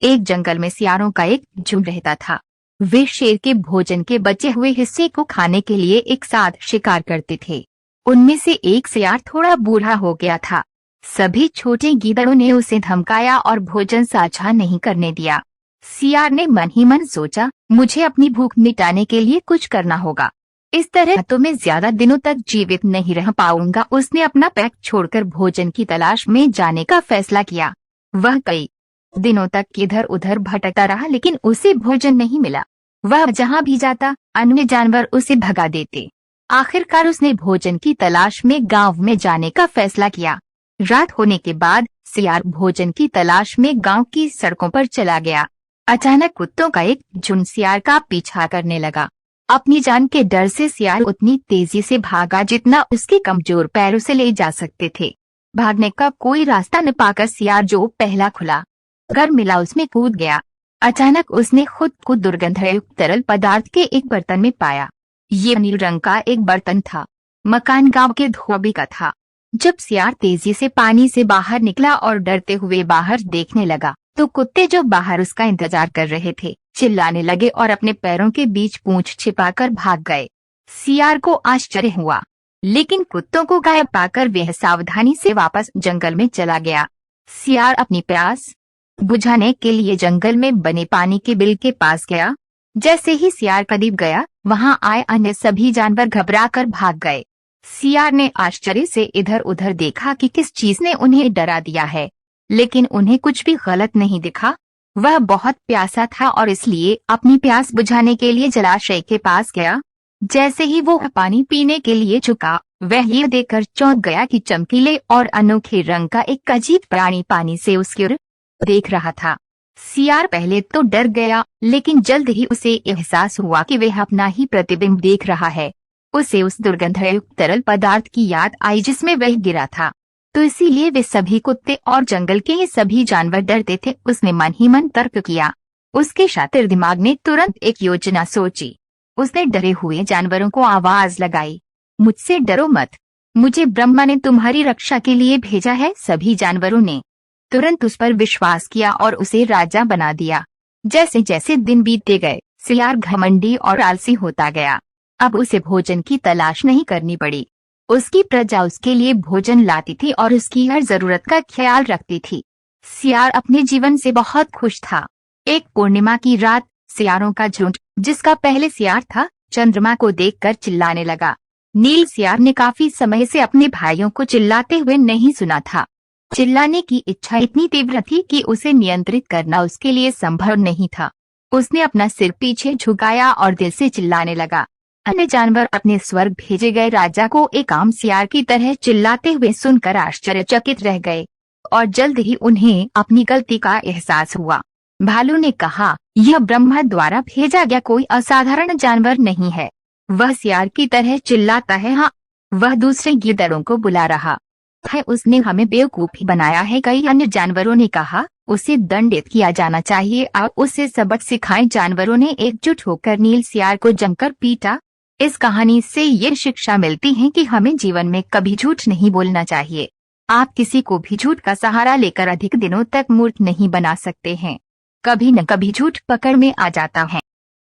एक जंगल में सियारों का एक झुंड रहता था। वे शेर के भोजन के बचे हुए हिस्से को खाने के लिए एक साथ शिकार करते थे। उनमें से एक सियार थोड़ा बूढ़ा हो गया था। सभी छोटे गीदड़ों ने उसे धमकाया और भोजन साझा नहीं करने दिया। सियार ने मन ही मन सोचा, मुझे अपनी भूख मिटाने के लिए कुछ करना होगा। इस तरह तो मैं ज्यादा दिनों तक जीवित नहीं रह पाऊंगा। उसने अपना पैक छोड़कर भोजन की तलाश में जाने का फैसला किया। वह कई दिनों तक इधर उधर भटकता रहा, लेकिन उसे भोजन नहीं मिला। वह जहां भी जाता, अन्य जानवर उसे भगा देते। आखिरकार उसने भोजन की तलाश में गांव में जाने का फैसला किया। रात होने के बाद सियार भोजन की तलाश में गांव की सड़कों पर चला गया। अचानक कुत्तों का एक झुंड सियार का पीछा करने लगा। अपनी जान के डर से सियार उतनी तेजी से भागा जितना उसके कमजोर पैरों से ले जा सकते थे। भागने का कोई रास्ता न पाकर सियार जो पहला खुला घर मिला उसमें कूद गया। अचानक उसने खुद को दुर्गंधयुक्त तरल पदार्थ के एक बर्तन में पाया। ये नील रंग का एक बर्तन था। मकान गांव के धोबी का था। जब सियार तेजी से पानी से बाहर निकला और डरते हुए बाहर देखने लगा तो कुत्ते जो बाहर उसका इंतजार कर रहे थे चिल्लाने लगे और अपने पैरों के बीच पूंछ छिपाकर भाग गए। सियार को आश्चर्य हुआ, लेकिन कुत्तों को गायब पाकर वह सावधानी से वापस जंगल में चला गया। सियार अपनी प्यास बुझाने के लिए जंगल में बने पानी के बिल के पास गया। जैसे ही सियार करीब गया, वहां आए अन्य सभी जानवर घबराकर भाग गए। सियार ने आश्चर्य से इधर उधर देखा कि किस चीज ने उन्हें डरा दिया है, लेकिन उन्हें कुछ भी गलत नहीं दिखा। वह बहुत प्यासा था और इसलिए अपनी प्यास बुझाने के लिए जलाशय के पास गया। जैसे ही वो पानी पीने के लिए झुका, वह ये देखकर चौंक गया कि चमकीले और अनोखे रंग का एक अजीब प्राणी पानी से उसकी ओर देख रहा था। सियार पहले तो डर गया, लेकिन जल्द ही उसे एहसास हुआ कि वह अपना ही प्रतिबिंब देख रहा है। उसे उस दुर्गंधयुक्त तरल पदार्थ की याद आई जिसमें वह गिरा था, तो इसीलिए वे सभी कुत्ते और जंगल के ये सभी जानवर डरते थे। उसने मन ही मन तर्क किया। उसके शातिर दिमाग ने तुरंत एक योजना सोची। उसने डरे हुए जानवरों को आवाज लगाई, मुझसे डरो मत, मुझे ब्रह्मा ने तुम्हारी रक्षा के लिए भेजा है। सभी जानवरों ने तुरंत उस पर विश्वास किया और उसे राजा बना दिया। जैसे जैसे दिन बीतते गए, सियार घमंडी और आलसी होता गया। अब उसे भोजन की तलाश नहीं करनी पड़ी। उसकी प्रजा उसके लिए भोजन लाती थी और उसकी हर जरूरत का ख्याल रखती थी। सियार अपने जीवन से बहुत खुश था। एक पूर्णिमा की रात सियारों का झुंड, जिसका पहले सियार था, चंद्रमा को देखकर चिल्लाने लगा। नील सियार ने काफी समय से अपने भाइयों को चिल्लाते हुए नहीं सुना था। चिल्लाने की इच्छा इतनी तीव्र थी कि उसे नियंत्रित करना उसके लिए संभव नहीं था। उसने अपना सिर पीछे झुकाया और दिल से चिल्लाने लगा। अन्य जानवर अपने स्वर्ग भेजे गए राजा को एक आम सियार की तरह चिल्लाते हुए सुनकर आश्चर्यचकित रह गए और जल्द ही उन्हें अपनी गलती का एहसास हुआ। भालू ने कहा, यह ब्रह्मा द्वारा भेजा गया कोई असाधारण जानवर नहीं है। वह सियार की तरह चिल्लाता है। हाँ, वह दूसरे गिद्धड़ों को बुला रहा है। उसने हमें बेवकूफ ही बनाया है। कई अन्य जानवरों ने कहा, उसे दंडित किया जाना चाहिए और उसे सबक सिखाएं। जानवरों ने एकजुट होकर नील सियार को जमकर पीटा। इस कहानी से ये शिक्षा मिलती है कि हमें जीवन में कभी झूठ नहीं बोलना चाहिए। आप किसी को भी झूठ का सहारा लेकर अधिक दिनों तक मूर्ख नहीं बना सकते हैं। कभी न कभी झूठ पकड़ में आ जाता है।